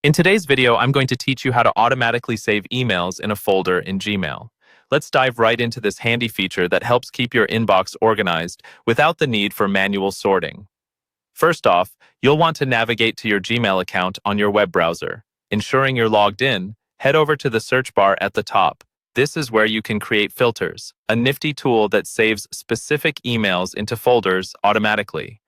In today's video, I'm going to teach you how to automatically save emails in a folder in Gmail. Let's dive right into this handy feature that helps keep your inbox organized without the need for manual sorting. First off, you'll want to navigate to your Gmail account on your web browser. Ensuring you're logged in, head over to the search bar at the top. This is where you can create filters, a nifty tool that saves specific emails into folders automatically.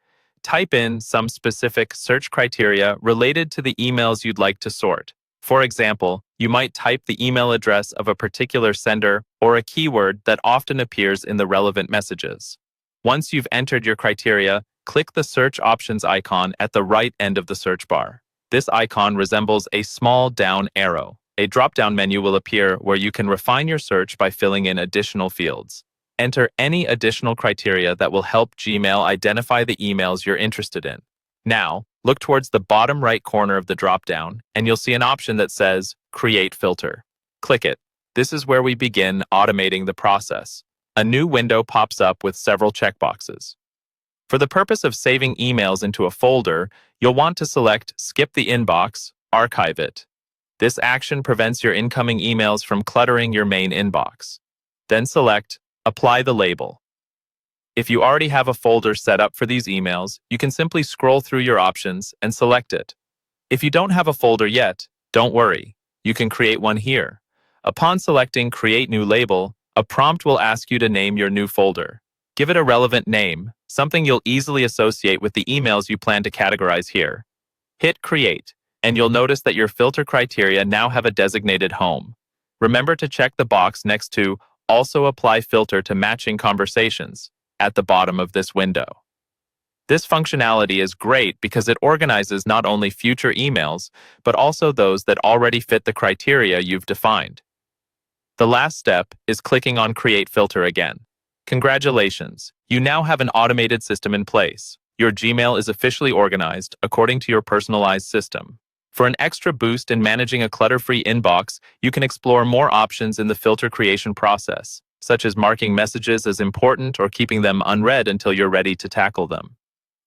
Type in some specific search criteria related to the emails you'd like to sort. For example, you might type the email address of a particular sender or a keyword that often appears in the relevant messages. Once you've entered your criteria, click the search options icon at the right end of the search bar. This icon resembles a small down arrow. A drop-down menu will appear where you can refine your search by filling in additional fields. Enter any additional criteria that will help Gmail identify the emails you're interested in. Now, look towards the bottom right corner of the drop-down, and you'll see an option that says Create Filter. Click it. This is where we begin automating the process. A new window pops up with several checkboxes. For the purpose of saving emails into a folder, you'll want to select Skip the Inbox, Archive it. This action prevents your incoming emails from cluttering your main inbox. Then select Apply the label. If you already have a folder set up for these emails, you can simply scroll through your options and select it. If you don't have a folder yet, don't worry. You can create one here. Upon selecting Create New Label, a prompt will ask you to name your new folder. Give it a relevant name, something you'll easily associate with the emails you plan to categorize here. Hit Create, and you'll notice that your filter criteria now have a designated home. Remember to check the box next to Also Apply Filter to Matching Conversations at the bottom of this window. This functionality is great because it organizes not only future emails, but also those that already fit the criteria you've defined. The last step is clicking on Create Filter again. Congratulations, you now have an automated system in place. Your Gmail is officially organized according to your personalized system. For an extra boost in managing a clutter-free inbox, you can explore more options in the filter creation process, such as marking messages as important or keeping them unread until you're ready to tackle them.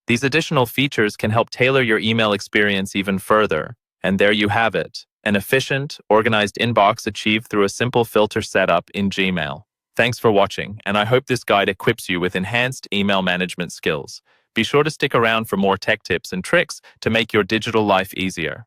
These additional features can help tailor your email experience even further. And there you have it, an efficient, organized inbox achieved through a simple filter setup in Gmail. Thanks for watching, and I hope this guide equips you with enhanced email management skills. Be sure to stick around for more tech tips and tricks to make your digital life easier.